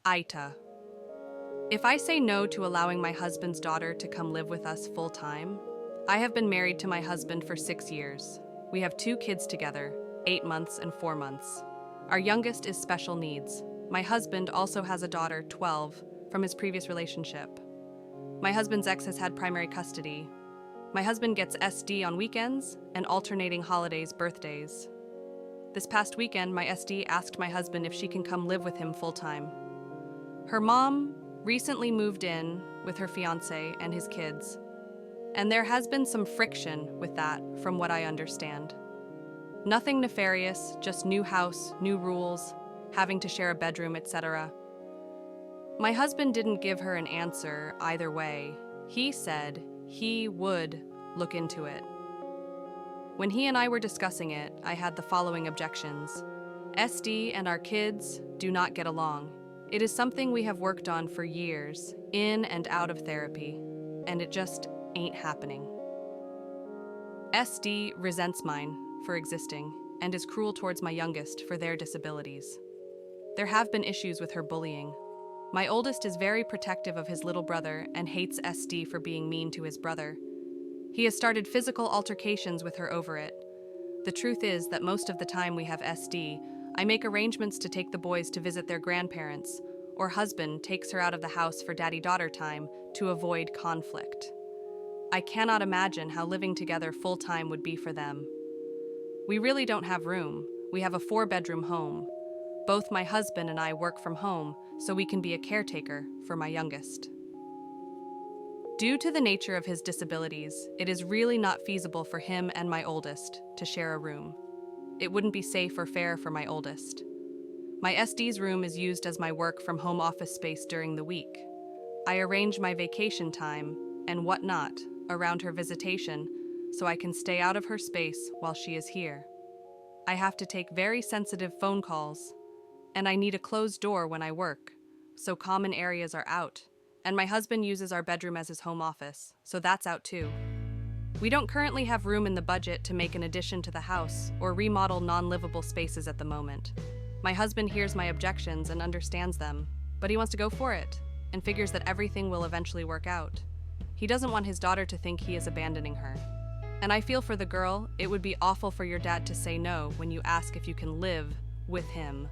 AITAH. If I say no to allowing my husband's daughter to come live with us full time, I have been married to my husband for 6 years. We have 2 kids together, 8 months and 4 months. Our youngest is special needs. My husband also has a daughter, 12, from his previous relationship. My husband's ex has had primary custody. My husband gets SD on weekends and alternating holidays, birthdays. This past weekend, my SD asked my husband if she can come live with him full time. Her mom recently moved in with her fiancé and his kids, and there has been some friction with that, from what I understand. Nothing nefarious, just new house, new rules, having to share a bedroom, etc. My husband didn't give her an answer either way. He said he would look into it. When he and I were discussing it, I had the following objections. SD and our kids do not get along. It is something we have worked on for years, in and out of therapy, and it just ain't happening. SD resents mine for existing and is cruel towards my youngest for their disabilities. There have been issues with her bullying. My oldest is very protective of his little brother and hates SD for being mean to his brother. He has started physical altercations with her over it. The truth is that most of the time we have SD, I make arrangements to take the boys to visit their grandparents, or husband takes her out of the house for daddy-daughter time to avoid conflict. I cannot imagine how living together full-time would be for them. We really don't have room. We have a 4-bedroom home. Both my husband and I work from home, so we can be a caretaker for my youngest. Due to the nature of his disabilities, it is really not feasible for him and my oldest to share a room. It wouldn't be safe or fair for my oldest. My SD's room is used as my work from home office space during the week. I arrange my vacation time and whatnot around her visitation so I can stay out of her space while she is here. I have to take very sensitive phone calls, and I need a closed door when I work, so common areas are out. And my husband uses our bedroom as his home office, so that's out too. We don't currently have room in the budget to make an addition to the house or remodel non-livable spaces at the moment. My husband hears my objections and understands them, but he wants to go for it and figures that everything will eventually work out. He doesn't want his daughter to think he is abandoning her. And I feel for the girl, it would be awful for your dad to say no when you ask if you can live with him.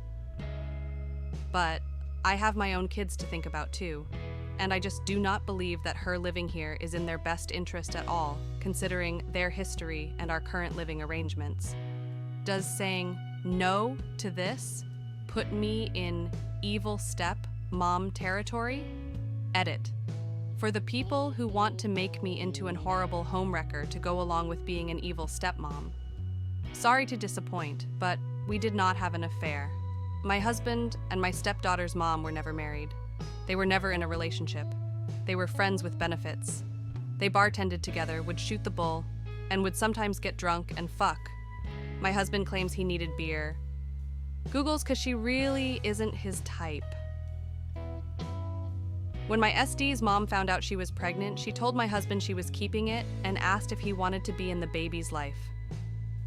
But I have my own kids to think about too. And I just do not believe that her living here is in their best interest at all, considering their history and our current living arrangements. Does saying no to this put me in evil step mom territory? Edit. For the people who want to make me into an horrible homewrecker to go along with being an evil stepmom. Sorry to disappoint, but we did not have an affair. My husband and my stepdaughter's mom were never married. They were never in a relationship. They were friends with benefits. They bartended together, would shoot the bull, and would sometimes get drunk and fuck. My husband claims he needed beer. Google's 'cause she really isn't his type. When my SD's mom found out she was pregnant, she told my husband she was keeping it and asked if he wanted to be in the baby's life.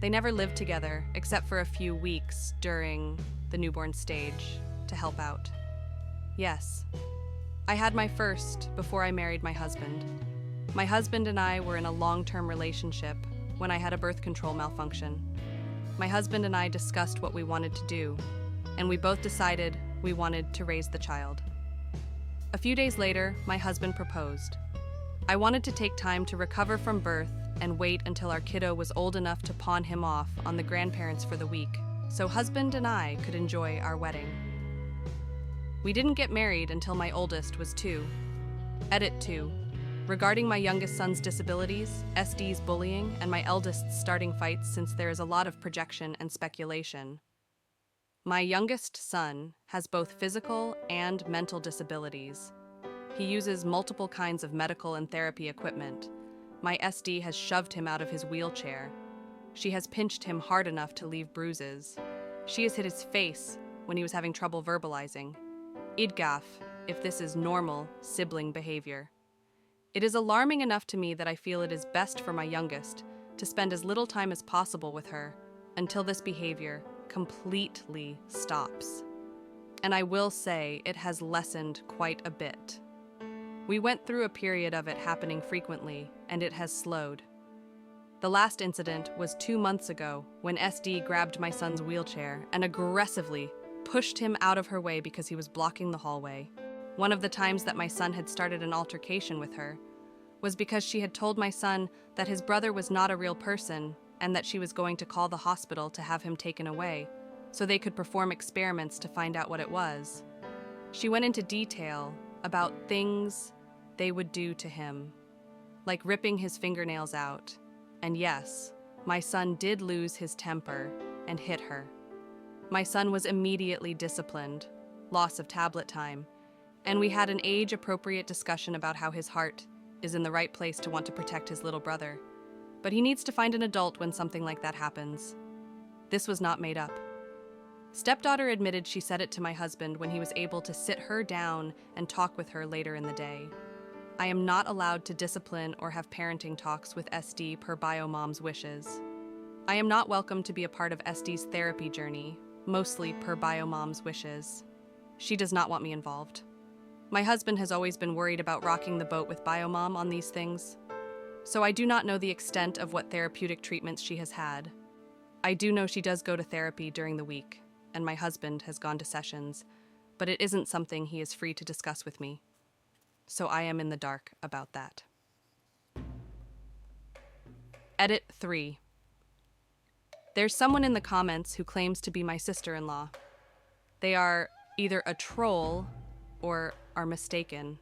They never lived together, except for a few weeks during the newborn stage to help out. Yes, I had my first before I married my husband. My husband and I were in a long-term relationship when I had a birth control malfunction. My husband and I discussed what we wanted to do, and we both decided we wanted to raise the child. A few days later, my husband proposed. I wanted to take time to recover from birth and wait until our kiddo was old enough to pawn him off on the grandparents for the week, so husband and I could enjoy our wedding. We didn't get married until my oldest was 2. Edit 2. Regarding my youngest son's disabilities, SD's bullying, and my eldest's starting fights, since there is a lot of projection and speculation. My youngest son has both physical and mental disabilities. He uses multiple kinds of medical and therapy equipment. My SD has shoved him out of his wheelchair. She has pinched him hard enough to leave bruises. She has hit his face when he was having trouble verbalizing. IDGAF, if this is normal sibling behavior. It is alarming enough to me that I feel it is best for my youngest to spend as little time as possible with her until this behavior completely stops. and I will say it has lessened quite a bit. We went through a period of it happening frequently, and it has slowed. The last incident was 2 months ago when SD grabbed my son's wheelchair and aggressively pushed him out of her way because he was blocking the hallway. One of the times that my son had started an altercation with her was because she had told my son that his brother was not a real person and that she was going to call the hospital to have him taken away so they could perform experiments to find out what it was. She went into detail about things they would do to him, like ripping his fingernails out. And yes, my son did lose his temper and hit her. My son was immediately disciplined, loss of tablet time, and we had an age-appropriate discussion about how his heart is in the right place to want to protect his little brother. But he needs to find an adult when something like that happens. This was not made up. Stepdaughter admitted she said it to my husband when he was able to sit her down and talk with her later in the day. I am not allowed to discipline or have parenting talks with SD per BioMom's wishes. I am not welcome to be a part of SD's therapy journey, mostly per BioMom's wishes. She does not want me involved. My husband has always been worried about rocking the boat with BioMom on these things, so I do not know the extent of what therapeutic treatments she has had. I do know she does go to therapy during the week, and my husband has gone to sessions, but it isn't something he is free to discuss with me. So I am in the dark about that. Edit 3. There's someone in the comments who claims to be my sister-in-law. They are either a troll or are mistaken.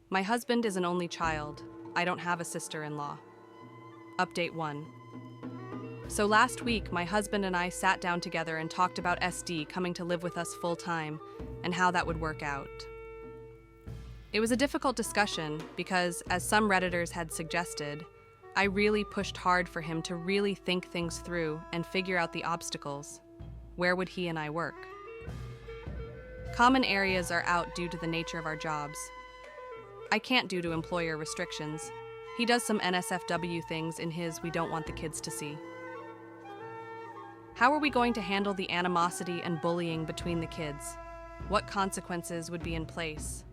My husband is an only child. I don't have a sister-in-law. Update 1. So last week, my husband and I sat down together and talked about SD coming to live with us full-time and how that would work out. It was a difficult discussion because, as some Redditors had suggested, I really pushed hard for him to really think things through and figure out the obstacles. Where would he and I work? Common areas are out due to the nature of our jobs. I can't due to employer restrictions. He does some NSFW things in his we don't want the kids to see. How are we going to handle the animosity and bullying between the kids? What consequences would be in place?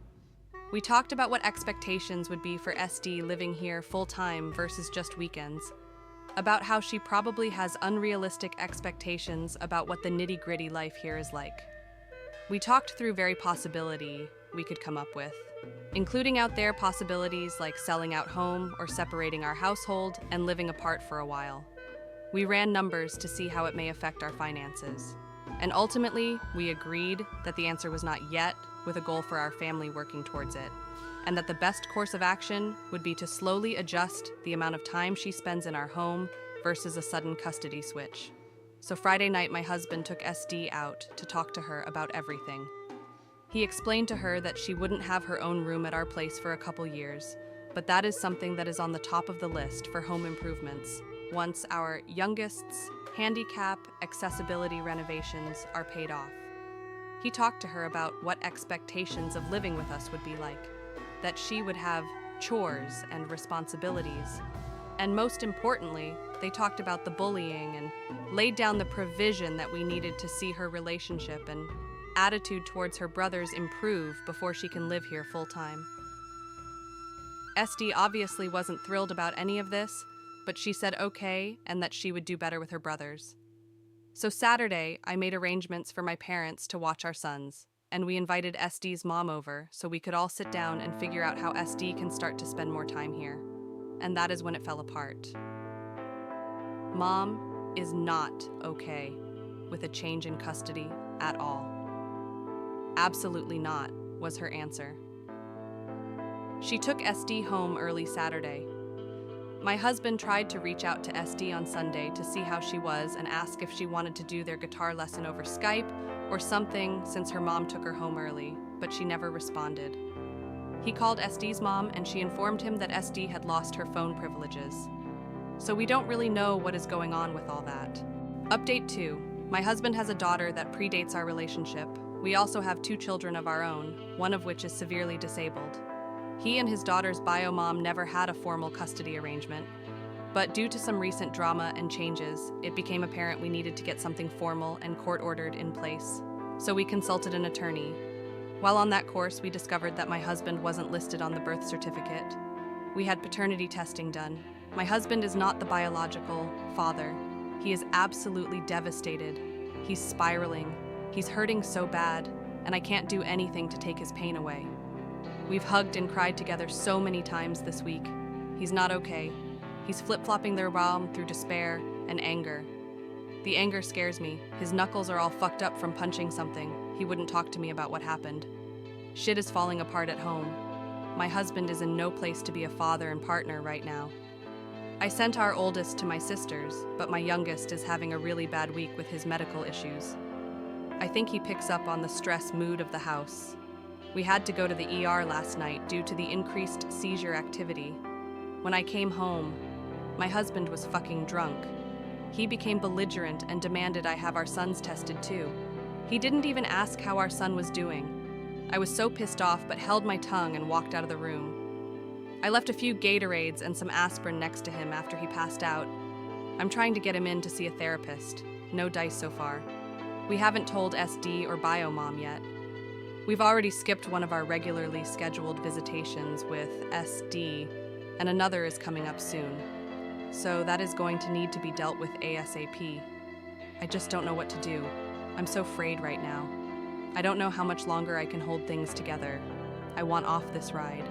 We talked about what expectations would be for SD living here full-time versus just weekends, about how she probably has unrealistic expectations about what the nitty-gritty life here is like. We talked through very possibility we could come up with, including out there possibilities like selling out home or separating our household and living apart for a while. We ran numbers to see how it may affect our finances. And ultimately, we agreed that the answer was not yet, with a goal for our family working towards it, and that the best course of action would be to slowly adjust the amount of time she spends in our home versus a sudden custody switch. So Friday night, my husband took SD out to talk to her about everything. He explained to her that she wouldn't have her own room at our place for a couple years, but that is something that is on the top of the list for home improvements once our youngest's handicap accessibility renovations are paid off. He talked to her about what expectations of living with us would be like, that she would have chores and responsibilities, and most importantly, they talked about the bullying and laid down the provision that we needed to see her relationship and attitude towards her brothers improve before she can live here full-time. SD obviously wasn't thrilled about any of this, but she said okay and that she would do better with her brothers. So Saturday, I made arrangements for my parents to watch our sons, and we invited SD's mom over so we could all sit down and figure out how SD can start to spend more time here. And that is when it fell apart. Mom is not okay with a change in custody at all. Absolutely not, was her answer. She took SD home early Saturday. My husband tried to reach out to SD on Sunday to see how she was and ask if she wanted to do their guitar lesson over Skype or something since her mom took her home early, but she never responded. He called SD's mom and she informed him that SD had lost her phone privileges. So we don't really know what is going on with all that. Update 2. My husband has a daughter that predates our relationship. We also have 2 children of our own, one of which is severely disabled. He and his daughter's bio mom never had a formal custody arrangement, but due to some recent drama and changes, it became apparent we needed to get something formal and court-ordered in place. so we consulted an attorney. While on that course, we discovered that my husband wasn't listed on the birth certificate. We had paternity testing done. My husband is not the biological father. He is absolutely devastated. He's spiraling. He's hurting so bad, and I can't do anything to take his pain away. We've hugged and cried together so many times this week. He's not okay. He's flip-flopping their realm through despair and anger. The anger scares me. His knuckles are all fucked up from punching something. He wouldn't talk to me about what happened. Shit is falling apart at home. My husband is in no place to be a father and partner right now. I sent our oldest to my sisters, but my youngest is having a really bad week with his medical issues. I think he picks up on the stress mood of the house. We had to go to the ER last night due to the increased seizure activity. When I came home, my husband was fucking drunk. He became belligerent and demanded I have our sons tested too. He didn't even ask how our son was doing. I was so pissed off but held my tongue and walked out of the room. I left a few Gatorades and some aspirin next to him after he passed out. I'm trying to get him in to see a therapist. No dice so far. We haven't told SD or Biomom yet. We've already skipped one of our regularly scheduled visitations with SD, and another is coming up soon. So that is going to need to be dealt with ASAP. I just don't know what to do. I'm so frayed right now. I don't know how much longer I can hold things together. I want off this ride.